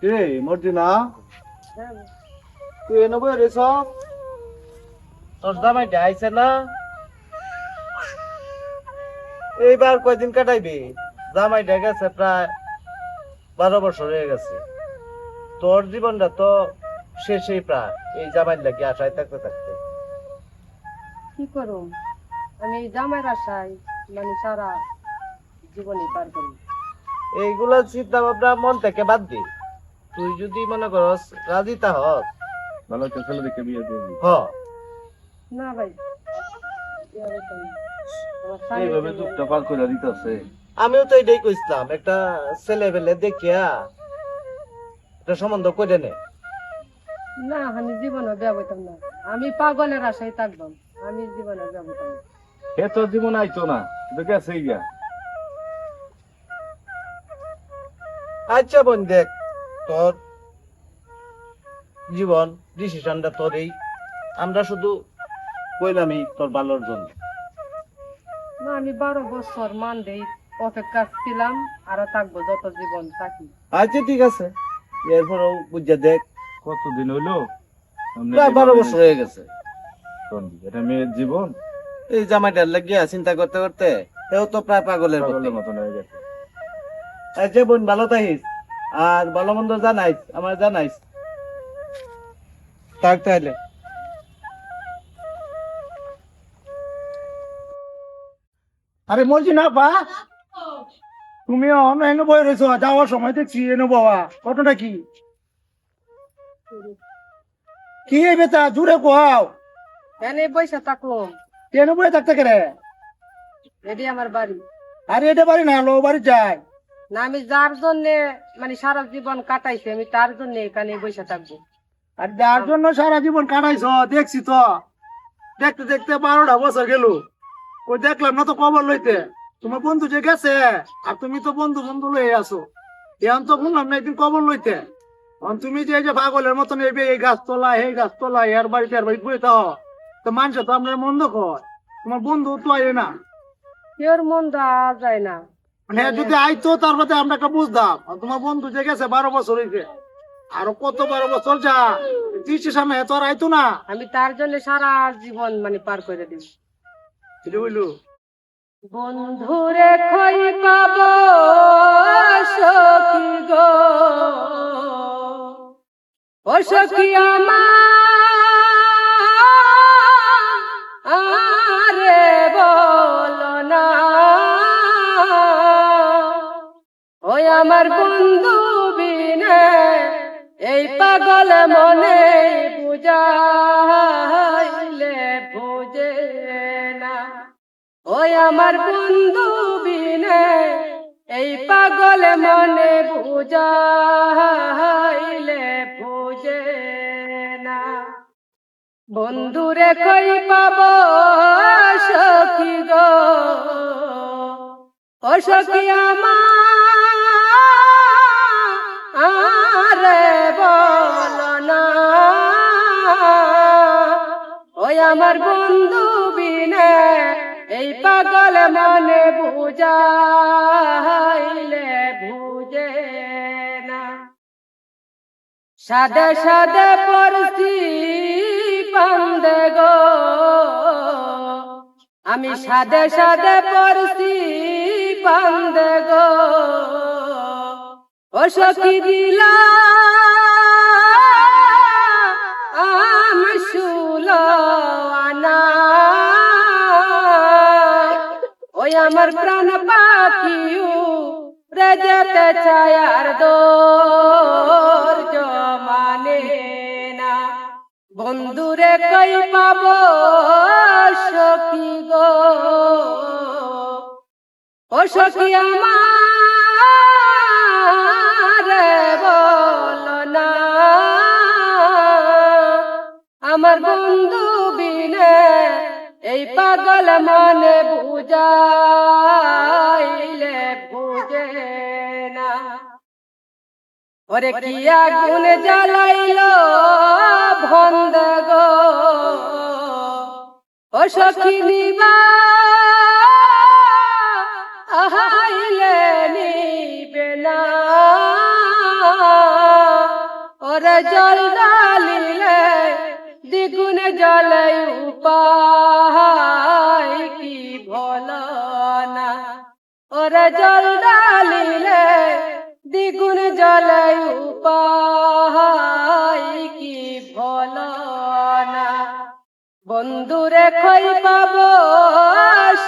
রে মর্জিনা তুই এনে বই রেছ তোর জামাই আইছে না এইবার কয়দিন কাটাইবি জামাই গেছে প্রায় 12 বছর হয়ে গেছে তোর জীবনটা তো শেষই প্রায় এই জামাই লাগে আশায় থাকতে থাকতে কি করুম আমি জামাইয়ের আশায় মানে সারা জীবনই পার করি। এইগুলা চিন্তা ভাবনা মন থেকে বাদ দি তুই যদি মনে করস রাজি তাহস ভালো একটা ছেলে দেখে বিয়ে দিবি না ভাই এইভাবে যুগটা পার করে দিতেছে আমিও তো এটাই কইছিলাম একটা ছেলে পেলে দেখিয়া একটা সম্বন্ধ করে নে না আমি জীবনে যাবতাম না আমি পাগলের আশায় থাকবাম আমি জীবনে যাবতাম না এ তোর জীবন আইতো না তো গেছে গিয়া আচ্ছা বোন দেখ তোর জীবন ডিসিশনটা তোর এই আমরা শুধু কইলামই তোর ভালোর জন্য না আমি 12 বছর মান দেই অপেক্ষা ছিলাম আর থাকবো যত জীবন থাকি। আচ্ছা ঠিক আছে এরপরও বুঝে দেখ কতদিন হইলো প্রায় 12 বছর হয়ে গেছে এটা মেয়ের জীবন এই জামাইটার লাগিয়া চিন্তা করতে করতে এও তো প্রায় পাগলের পাগলের মতন হয়ে গেছে। আচ্ছা বোন ভালো থাকিস আর ভালো মন্দ জানাইস আমার জানাইস থাক তাহলে আরে বলছি না বা তুমি এনে বই রয়েছো যাওয়ার সময় দেখছি এনে বাবা ঘটনাটা কি কি এই বেটা জুড়ে কোয়াও এনে বৈশা থাকলাম এনে বই থাকতে কেরে এটি আমার বাড়ি। আরে এটা বাড়ি না লো বাড়ি যায় না আমি যার জন্য মানে সারা জীবন কাটাইছি আমি তার জন্য এখানে বৈশা থাকবো। আর যার জন্য সারা জীবন কাটাইছ দেখছি তো দেখতে দেখতে 12টা বছর গেল ওই দেখলাম না তো খবর লইতে তোমার বন্ধু যে গেছে আর তুমি তো বন্ধু বন্ধু লয়ে আসো এখন তো শুনলাম না একদিন খবর লইতে এখন তুমি যে এই যে পাগলের মতন এই গাছ তোলা এই গাছ তোলা এর বাড়িতে আর বাড়ি বই তাও তো মানুষ তো আপনার মন্দ কয় তোমার বন্ধু তো আয় না কেউর মন দেওয়া যায় না। মানে যদি আইতো তার মধ্যে আমরা একটা বুঝতাম আর তোমার বন্ধু যে গেছে 12 বছর হইছে আরো কত 12 বছর যা দৃষ্টির সামনে তো আর আইতো না আমি তার জন্য সারা জীবন মানে পার করে দিব। এটা হইলো বন্ধুরে খই পাব সখী গো ও সখী আমারে বলো না ওই আমার বন্ধু বিনে এই পাগল মনে বুঝাইলে বুঝে না ওই আমার বন্ধু বিনে এই পাগল মনে বুঝাইলে বুঝে না বন্ধুরে কই পাব সখী গো ও সখী আমারে বলো না ওই আমার বন্ধু বিনে এই পাগল মনে বুঝাইলে বুঝে না সাদে সাদে পড়ছি পান্দে গো আমি সাদে সাদে পড়ছি পান্দে গো ও সখী দিলা শুলো আনা ওই আমার প্রাণ পাখিও রে যেতে চায়ার দোর জমানে না বন্ধুরে কই পাব সখী গো ও সখী আমারে বলো না আমার বন্ধু বিনে এই পাগল মনে বুঝাইলে বুঝে না ওরে কি আগুন জ্বালাইলো ভন্দ গো ও সখী নিবা আহাইলে নিবে না ওরে জল ঢালিলে দ্বিগুণে জলে উপায় কি ভোলো না। ওরে জল ঢালিলে দ্বিগুণ জলে উপায় কি ভোলো না। বন্ধুরে কই পাবো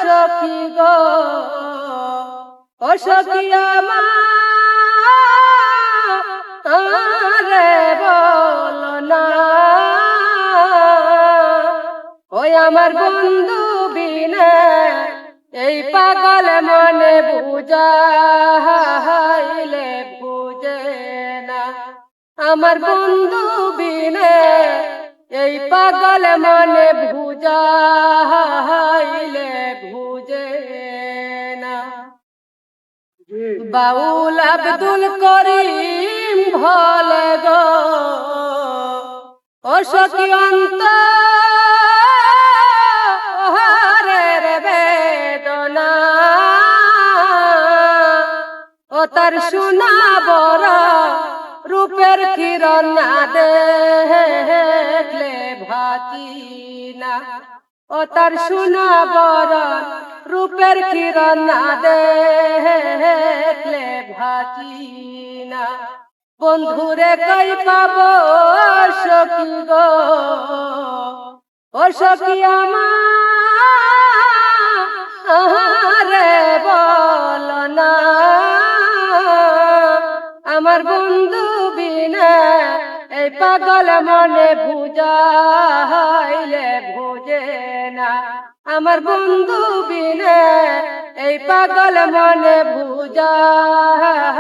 সখী গো, ও সখী আমারে বলো না। ওই আমার বন্ধু বিনে এই পাগল মনে বুঝাইলে বুঝে না। আমার বন্ধু বিনে এই পাগল মনে বুঝাইলে বুঝে না। বাউল আব্দুল করিম ভোলে গো, ও সখী অন্তরের বেদনা। ও তার সোনা বড় রূপের কিরণ না দেখলে ভাতি না। ও তার সোনা বড় রূপের কিরণ না দেখলে ভাতি না। বন্ধুরে কই পাবো সখী গো, ও সখী আমারে বলো না। আমার বন্ধু বিনা এই পাগল মনে বুঝাইলে বুঝে না। আমার বন্ধু বিনা এই পাগল মনে বুঝাইলে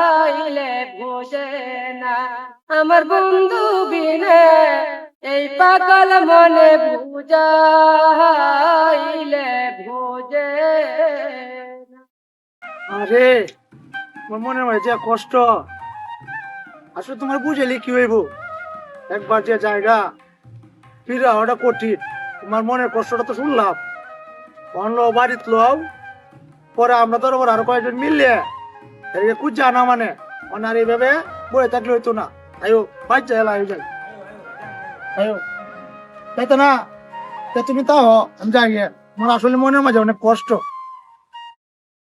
বুঝে না। আমার বন্ধু বিনা এই পাগল মনে বুঝাইলে বুঝে না। আরে আমার মনে হয় যে কষ্ট, আসলে তোমার বুঝেলি কি হইব। একবার যে জায়গা ফিরা ওটা কঠিন। তোমার মনের কষ্টটা তো শুনলাম, অন্য বাড়িতে লও, পরে আমরা তোর ওপর আরো কয়েকজন মিললে এদিকে কুজা না মানে আর এইভাবে বয়ে থাকলে হইতো না। আয়ো বাচ্চা এলা হয়ে যাই, আয়ো তাই তো না। তা তুমি তাও আমি যাই, আমার আসলে মনের মাঝে অনেক কষ্ট।